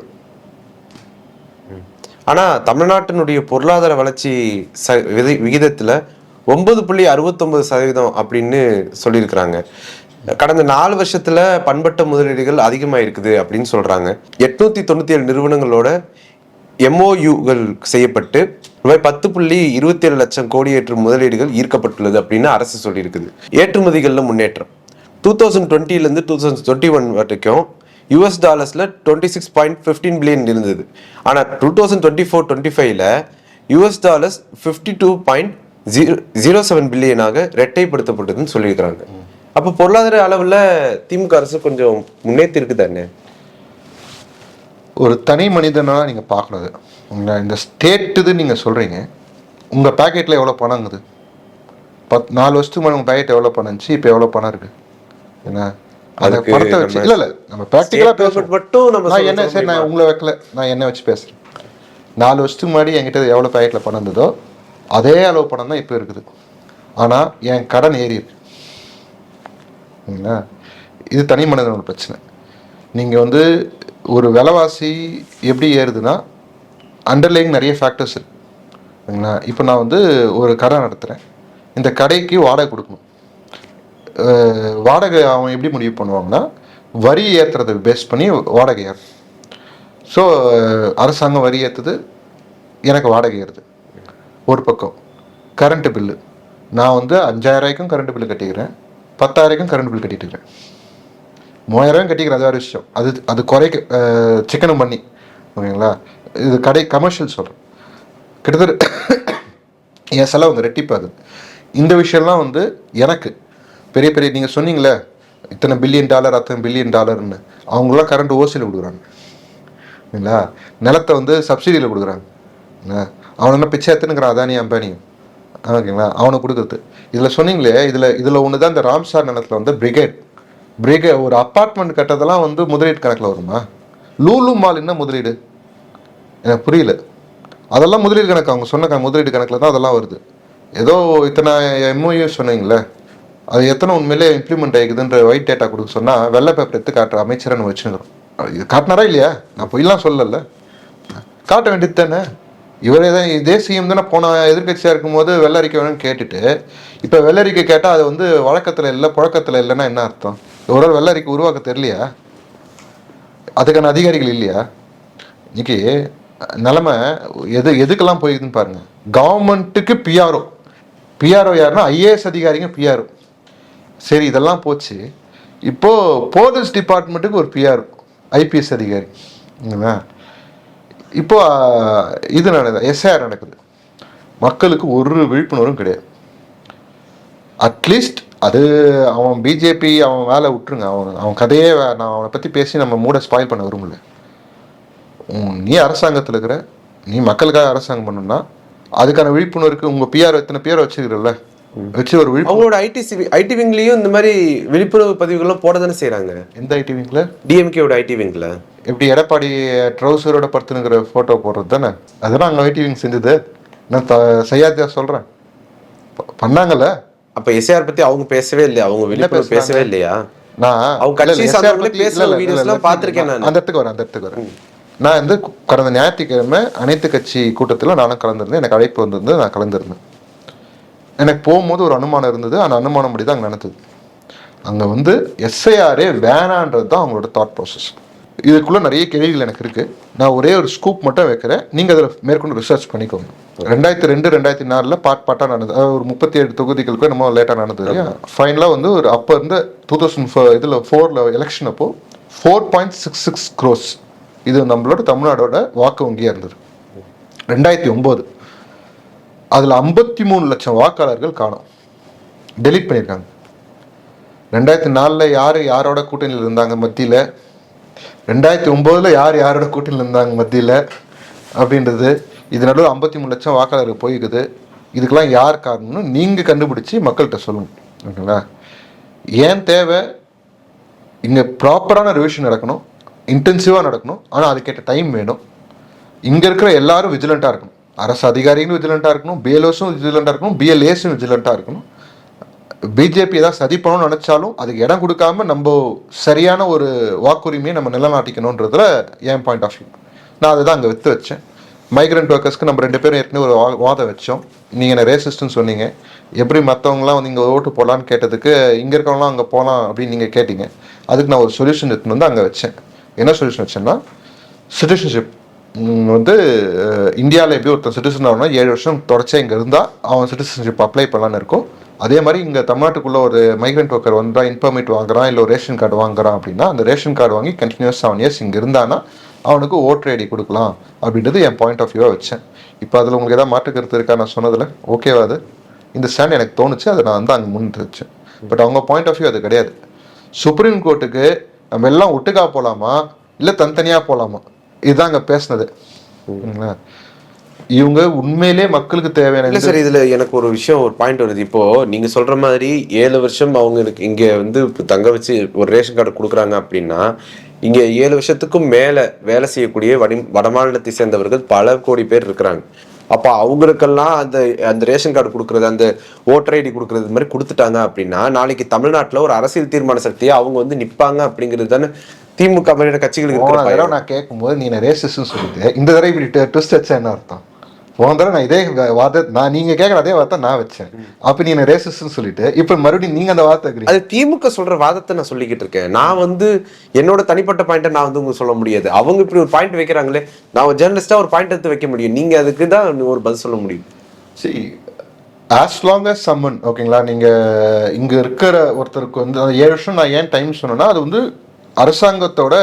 ஆனால் தமிழ்நாட்டினுடைய பொருளாதார வளர்ச்சி விகிதத்தில் 9.69% அப்படின்னு சொல்லியிருக்கிறாங்க. கடந்த 4 வருஷத்துல பண்பட்ட முதலீடுகள் அதிகமாக இருக்குது அப்படின்னு சொல்றாங்க. 897 நிறுவனங்களோட MOUகள் செய்யப்பட்டு ரூபாய் 10.27 லட்சம் கோடி முதலீடுகள் ஈர்க்கப்பட்டுள்ளது அப்படின்னு அரசு சொல்லியிருக்குது. ஏற்றுமதிகளில் முன்னேற்றம் 2020லேருந்து 2021 வரைக்கும் US டாலர்ஸில் $26.15 பில்லியன் இருந்தது. ஆனால் 2024-25ல் US டாலர்ஸ் $52.07 பில்லியனாக இரட்டைப்படுத்தப்பட்டதுன்னு சொல்லியிருக்கிறாங்க. அப்போ பொருளாதார அளவில் திமுக அரசு கொஞ்சம் முன்னேற்றி இருக்குதானே? ஒரு தனி மனிதனாக நீங்கள் பார்க்கறது இந்த ஸ்டேட்டுது நீங்கள் சொல்கிறீங்க. உங்கள் பேக்கெட்டில் எவ்வளோ பணங்குது? 4 வருஷத்துக்கு முன்னாடி உங்கள் பேக்கெட் எவ்வளோ பணம் இருந்துச்சு, இப்போ எவ்வளோ பணம் இருக்குது? என்ன அந்த பணத்தை வச்சு இல்லை நம்ம ப்ராக்டிக்கலாக பேசுகிறோம் மட்டும். நான் என்ன சரி, நான் உங்களை வைக்கல, நான் என்ன வச்சு பேசுகிறேன். 4 வருஷத்துக்கு முன்னாடி என்கிட்ட எவ்வளோ பேக்கெட்டில் பணம் இருந்ததோ அதே அளவு பணம் தான் இப்போ இருக்குது. ஆனால் என் கடன் ஏறி இருக்கு. இது தனி மனிதனோட பிரச்சனை. நீங்கள் ஒரு விலைவாசி எப்படி ஏறுதுன்னா அண்டர்லைங் நிறைய ஃபேக்டர்ஸ் இருக்குங்களா. இப்போ நான் ஒரு கடை நடத்துகிறேன். இந்த கடைக்கு வாடகை கொடுக்கணும். வாடகை அவன் எப்படி முடிவு பண்ணுவாங்கன்னா வரி ஏற்றுறதை பேஸ் பண்ணி வாடகை ஏறும். ஸோ அரசாங்கம் வரி ஏற்றுது, எனக்கு வாடகை ஏறுது. ஒரு பக்கம் கரண்ட்டு பில்லு, நான் 5000 கரண்ட் பில்லு கட்டிக்கிறேன், 10,000 கரண்ட் பில் கட்டிட்டு இருக்கிறேன், 3000 கட்டிக்கிறேன். அது வேறு விஷயம். அது குறைக்க சிக்கனம் பண்ணி, ஓகேங்களா. இது கடை கமர்ஷியல் சொல்கிறேன். கிட்டத்தட்ட என் செலவு ரெட்டிப்பாகுது. இந்த விஷயம்லாம் எனக்கு பெரிய பெரிய நீங்கள் சொன்னீங்களே இத்தனை $1 பில்லியன் அத்தனை $1 பில்லியன் அவங்களாம் கரண்ட் ஓசியில் கொடுக்குறாங்க இல்லைங்களா. நிலத்தை சப்சிடியில் கொடுக்குறாங்க. அவன் என்ன பிச்சை எத்துனுங்கிறான் அதானி அம்பானியும், ஓகேங்களா. அவனுக்கு கொடுக்குறது. இதில் சொன்னீங்களே, இதில் ஒன்று தான் இந்த ராம்சார் நிலத்தில் பிரிகேட் ஒரு அப்பார்ட்மெண்ட் கட்டதெல்லாம் முதலீடு கணக்கில் வருமா? லூலு மால் என்ன முதலீடு எனக்கு புரியல. அதெல்லாம் முதலீடு கணக்கு, அவங்க சொன்ன முதலீடு கணக்கில் தான் அதெல்லாம் வருது. ஏதோ இத்தனை MOU சொன்னீங்களே, அது எத்தனை உண்மையிலே இம்ப்ளிமெண்ட் ஆகிக்குதுன்ற ஒயிட் டேட்டா கொடுக்க சொன்னால் வெள்ளை பேப்பர் எடுத்து காட்டுற அமைச்சரன்னு வச்சுக்கிறோம். இது காட்டினாரா இல்லையா? நான் பொய்லாம் சொல்லலை, காட்ட வேண்டியது தானே. இவரே தான் இதே CM தானே போன எதிர்கட்சியாக இருக்கும்போது வெள்ளரிக்கை வேணும்னு கேட்டுட்டு, இப்போ வெள்ளரிக்கை கேட்டால் அது வழக்கத்தில் இல்லை புழக்கத்தில் இல்லைன்னா என்ன அர்த்தம்? ஒரு வெள்ளரிக்கை உருவாக்க தெரியலையா? அதுக்கான அதிகாரிகள் இல்லையா? இன்னைக்கு நிலைமை எதுக்கெல்லாம் போயிருக்குன்னு பாருங்க. கவர்மெண்ட்டுக்கு பிஆர்ஓ யாருன்னா IAS அதிகாரிங்க பிஆர்ஓ. சரி, இதெல்லாம் போச்சு. இப்போ போலீஸ் டிபார்ட்மெண்ட்டுக்கு ஒரு பிஆர்ஓ IPS அதிகாரி. இப்போ இது நடக்குது, SIR நடக்குது. மக்களுக்கு ஒரு விழிப்புணர்வும் கிடையாது. அட்லீஸ்ட் அது அவன் பிஜேபி அவன் வேலை விட்டுருங்க, அவன் கதையே நான் அவனை பற்றி பேசி நம்ம மூட ஸ்பாயில் பண்ண விரும்பல. நீ அரசாங்கத்தில் இருக்கிற, நீ மக்களுக்காக அரசாங்கம் பண்ணணும்னா அதுக்கான விழிப்புணர்வுக்கு உங்கள் பிஆர் எத்தனை பேர் வச்சுக்கிறல்ல வச்சு ஒரு அவங்களோட ஐடி விங்லையும் இந்த மாதிரி விழிப்புணர்வு பதிவுகள்லாம் போட தானே செய்கிறாங்க. எந்த ஐடி விங்கில்? டிஎம்கேவோட ஐடி விங்கில். எப்படி எடப்பாடி ட்ரௌசரோட படுத்துனுங்கிற ஃபோட்டோ போடுறது தானே, அதெல்லாம் அங்கே ஐடி விங் செஞ்சது. நான் செய்யாதியா சொல்கிறேன், பண்ணாங்கல்ல. அப்போ SIR பற்றி அவங்க பேசவே இல்லையா? அவங்க விழிப்புணர்வு பேசவே இல்லையா? நான் அவங்க கட்சி சார்ந்தவங்களே பேசுகிற வீடியோஸ்லாம் பார்த்துருக்கேன். நான் அந்த இடத்துக்கு வரேன். நான் கடந்த ஞாயிற்றுக்கிழமை அனைத்து கட்சி கூட்டத்தில் நானும் கலந்துருந்தேன். எனக்கு அழைப்பு வந்திருந்து நான் கலந்துருந்தேன். எனக்கு போகும்போது ஒரு அனுமானம் இருந்தது. அந்த அனுமானம் படி தான் அங்கே நடந்தது. அங்கே SIR வேணான்றது தான் அவங்களோட தாட் ப்ராசஸ். இதுக்குள்ளே நிறைய கேள்விகள் எனக்கு இருக்குது. நான் ஒரே ஒரு ஸ்கூப் மட்டும் வைக்கிறேன், நீங்கள் அதில் மேற்கொண்டு ரிசர்ச் பண்ணிக்கோங்க. 2002-2004 பாட்டாக நடந்தது. ஒரு 37 தொகுதிகளுக்கு நம்ம லேட்டாக நடந்தது இல்லையா. ஃபைனலாக ஒரு அப்போ இருந்த 2004 எலெக்ஷன் அப்போ 4.66 crores இது நம்மளோட தமிழ்நாடோட வாக்கு வங்கியாக இருந்தது. 2009 அதில் 53 லட்சம் வாக்காளர்கள் காணோம், டெலீட் பண்ணியிருக்காங்க. 2004 யாரோட கூட்டணியில் இருந்தாங்க மத்தியில், 2009 யாரோட கூட்டணியில் இருந்தாங்க மத்தியில் அப்படின்றது. இது நடுவில் 53 லட்சம் வாக்காளர்கள் போயிருக்குது. இதுக்கெல்லாம் யார் காரணம்னு நீங்கள் கண்டுபிடிச்சி மக்கள்கிட்ட சொல்லணும், ஓகேங்களா. ஏன் தேவை? இங்கே ப்ராப்பரான ரிவிஷன் நடக்கணும், இன்டென்சிவாக நடக்கணும். ஆனால் அதுக்கேற்ற டைம் வேணும். இங்கே இருக்கிற எல்லாரும் விஜிலண்ட்டாக இருக்கணும். அரசு அதிகாரிகளும் விஜிலண்ட்டாக இருக்கணும், BLOஸும் விஜிலண்ட்டாக இருக்கணும், BLAஸும் விஜிலண்ட்டாக இருக்கணும். பிஜேபி ஏதாவது சதி பண்ணணும்னு நினச்சாலும் அதுக்கு இடம் கொடுக்காம நம்ம சரியான ஒரு வாக்குரிமையை நம்ம நிலநாட்டிக்கணுன்றதுல என் பாயிண்ட் ஆஃப் வியூ. நான் அதை தான் அங்கே விற்று வச்சேன். மைக்ரண்ட் ஒர்க்கர்ஸ்க்கு நம்ம 2 பேரும் ஏற்கனவே ஒரு வாதம் வச்சோம். நீங்கள் என்ன ரேசிஸ்ட்னு சொன்னீங்க. எப்படி மற்றவங்களாம் வந்து இங்கே ஓட்டு போடலான்னு கேட்டதுக்கு இங்கே இருக்கவங்களாம் அங்கே போகலாம் அப்படின்னு நீங்கள் கேட்டீங்க. அதுக்கு நான் ஒரு சொல்யூஷன் எடுத்துன்னு வந்து அங்கே வச்சேன். என்ன சொல்யூஷன் வச்சேன்னா, சிட்டிசன்ஷிப் வந்து இந்தியாவில் எப்படி ஒருத்தர் சிட்டிசன் ஆகணும்னா 7 வருஷம் தொடர்ச்சியா இங்கே இருந்தால் அவன் சிட்டிசன்ஷிப் அப்ளை பண்ணலான்னு இருக்கும். அதே மாதிரி இங்கே தமிழ்நாட்டுக்குள்ளே ஒரு மைக்ரண்ட் ஒர்க்கர் வந்தால் இன்ஃபர்மேட் வாங்குறான், இல்லை ஒரு ரேஷன் கார்டு வாங்குறான் அப்படின்னா அந்த ரேஷன் கார்டு வாங்கி கண்டினியூஸ் 7 இயர்ஸ் இங்கே இருந்தானா அவனுக்கு ஓட்டர் ஐடி கொடுக்கலாம் அப்படின்றது என் பாயிண்ட் ஆஃப் வியூவாக வச்சேன். இப்போ அதில் உங்களுக்கு ஏதாவது மாற்று கருத்து இருக்கா நான் சொன்னதில்? ஓகேவா? அது இந்த ஸ்டாண்ட் எனக்கு தோணுச்சு, அதை நான் வந்து அங்கே முன்னிட்டு வச்சேன். பட் அவங்க பாயிண்ட் ஆஃப் வியூ அது கிடையாது. சுப்ரீம் கோர்ட்டுக்கு நம்ம எல்லாம் ஒட்டுக்கா போகலாமா இல்லை தனித்தனியாக போகலாமா, இதுதான் அங்கே பேசினது. இவங்க உண்மையிலே மக்களுக்கு தேவையான இல்லை சார், இதில் எனக்கு ஒரு விஷயம் ஒரு பாயிண்ட் வருது. இப்போது நீங்கள் சொல்கிற மாதிரி 7 வருஷம் அவங்க இங்கே வந்து தங்க வச்சு ஒரு ரேஷன் கார்டு கொடுக்குறாங்க அப்படின்னா, இங்கே 7 வருஷத்துக்கும் மேலே வேலை செய்யக்கூடிய வடமாநிலத்தை சேர்ந்தவர்கள் பல கோடி பேர் இருக்கிறாங்க. அப்போ அவங்களுக்கெல்லாம் அந்த அந்த ரேஷன் கார்டு கொடுக்குறது, அந்த ஓட்டர் ஐடி கொடுக்குறது மாதிரி கொடுத்துட்டாங்க அப்படின்னா, நாளைக்கு தமிழ்நாட்டில் ஒரு அரசியல் தீர்மான சக்தியை அவங்க வந்து நிற்பாங்க அப்படிங்கிறது தானே திமுக மாதிரியான கட்சிகளுக்கு. நான் கேட்கும்போது நீ ரேசிஸ்ட்னு சொல்லிட்டு இந்த தடவை இப்படி ட்விஸ்ட் வச்சா என்ன அர்த்தம்? போன தடவை நான் இதே நான் நீங்க கேட்குற அதே வார்த்தை நான் வச்சேன். அப்ப நீ ரேசிஸ்ட்னு சொல்லிட்டு இப்ப மறுபடியும் நீங்க அந்த வார்த்தை அது திமுக சொல்ற வாதத்தை நான் சொல்லிக்கிட்டு இருக்கேன். நான் வந்து என்னோட தனிப்பட்ட பாயிண்ட்டை நான் வந்து உங்களுக்கு சொல்ல முடியாது. அவங்க இப்படி ஒரு பாயிண்ட் வைக்கிறாங்களே, நான் ஒரு ஜேர்னலிஸ்டா ஒரு பாயிண்ட் எடுத்து வைக்க முடியும். நீங்க அதுக்கு தான் ஒரு பதில் சொல்ல முடியும். சரி, as long as someone, ஓகேங்களா, நீங்க இங்க இருக்கிற ஒருத்தருக்கு வந்து 7 வருஷம் நான் ஏன் டைம் சொன்னேன்னா, அது வந்து அரசாங்கத்தோட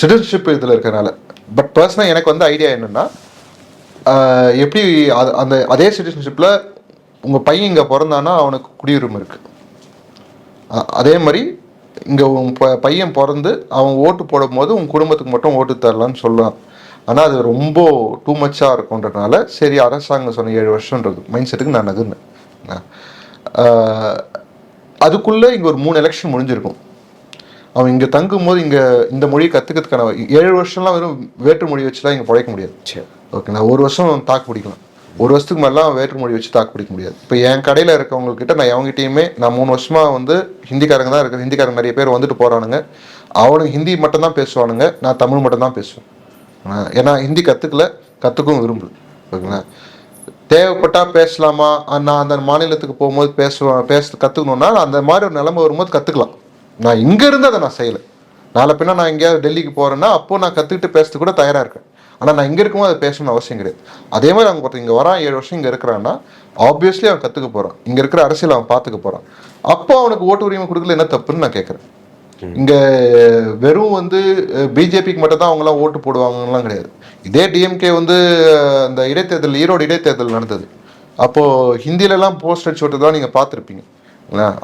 சிட்டிசன்ஷிப் இதில் இருக்கிறனால. பட் பர்சனலாக எனக்கு வந்து ஐடியா என்னென்னா, எப்படி அந்த அதே சிட்டிசன்ஷிப்பில் உங்கள் பையன் இங்கே பிறந்தானா அவனுக்கு குடியுரிமை இருக்குது. அதே மாதிரி இங்கே உன் பையன் பிறந்து அவன் ஓட்டு போடும் போது உன் குடும்பத்துக்கு மட்டும் ஓட்டு தரலான்னு சொல்லலாம். ஆனால் அது ரொம்ப டூ மச்சாக இருக்குன்றதுனால சரி அரசாங்கம் சொன்ன 7 வருஷன்றது மைண்ட் செட்டுக்கு நான் நகர்னேன். அதுக்குள்ளே இங்கே ஒரு 3 எலெக்ஷன் முடிஞ்சிருக்கும். அவன் இங்கே தங்கும் போது இங்கே இந்த மொழியை கற்றுக்கிறதுக்கான 7 வருஷம்லாம் வெறும் வேற்று மொழி வச்சுலாம் இங்கே பிழைக்க முடியாது. ஓகே, நான் 1 வருஷம் தாக்கு பிடிக்கலாம். 1 வருஷத்துக்கு மேலாம் வேற்று மொழி வச்சு தாக்கு பிடிக்க முடியாது. இப்போ என் கடையில் இருக்கவங்கக்கிட்ட நான் அவங்ககிட்டயுமே நான் 3 வருஷமாக வந்து ஹிந்திக்காரங்க தான் இருக்குது. ஹிந்திக்காரங்க நிறைய பேர் வந்துட்டு போகிறானுங்க. அவனுக்கு ஹிந்தி மட்டும் தான் பேசுவானுங்க, நான் தமிழ் மட்டும் தான் பேசுவேன். ஏன்னா ஹிந்தி கற்றுக்கவும் விரும்புது. ஓகேங்களா, தேவைப்பட்டால் பேசலாமா, நான் அந்த மாநிலத்துக்கு போகும்போது கற்றுக்கணுன்னா அந்த மாதிரி ஒரு நிலைமை வரும்போது கற்றுக்கலாம். நான் இங்கேருந்து அதை நான் செய்யலை. நாளை பின்னா நான் எங்கேயாவது டெல்லிக்கு போகிறேன்னா அப்போது நான் கற்றுக்கிட்டு பேசுறது கூட தயாராக இருக்கேன். ஆனால் நான் இங்கே இருக்கும்போது அதை பேசணும்னு அவசியம் கிடையாது. அதே மாதிரி அவங்க ஒருத்தர் இங்கே வரான் 7 வருஷம் இங்கே இருக்கிறான்னா ஆப்வியஸ்லி அவன் கற்றுக்க போகிறான். இங்கே இருக்கிற அரசியல் அவன் பார்த்துக்க போகிறான். அப்போ அவனுக்கு ஓட்டு உரிமை கொடுக்கல என்ன தப்புன்னு நான் கேட்குறேன். இங்கே வெறும் வந்து பிஜேபிக்கு மட்டும் தான் அவங்களாம் ஓட்டு போடுவாங்கலாம் கிடையாது. இதே டிஎம்கே வந்து அந்த இடைத்தேர்தல், ஈரோடு இடைத்தேர்தல் நடந்தது. அப்போது ஹிந்திலெலாம் போஸ்ட் அடிச்சு விட்டு தான் நீங்கள் பார்த்துருப்பீங்க.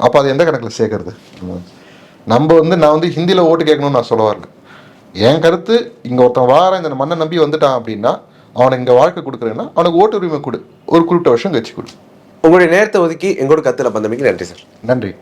அப்போ அது எந்த கணக்கில் சேர்க்கறது? நான் வந்து ஹிந்தியில் ஓட்டு கேட்கணும்னு நான் சொல்ல வரல. என் கருத்து, இங்கே ஒருத்தன் வார இந்த மண்ணை நம்பி வந்துட்டான் அப்படின்னா அவனுக்கு இங்கே வாழ்க்கை கொடுக்குறேன்னா அவனுக்கு ஓட்டு உரிமை கொடு, ஒரு குறிப்பிட்ட வருஷம் கட்சி கொடு. உங்களுடைய நேரத்தை ஒதுக்கி எங்களோட கருத்தில் பந்தமைக்கு நன்றி சார். நன்றி.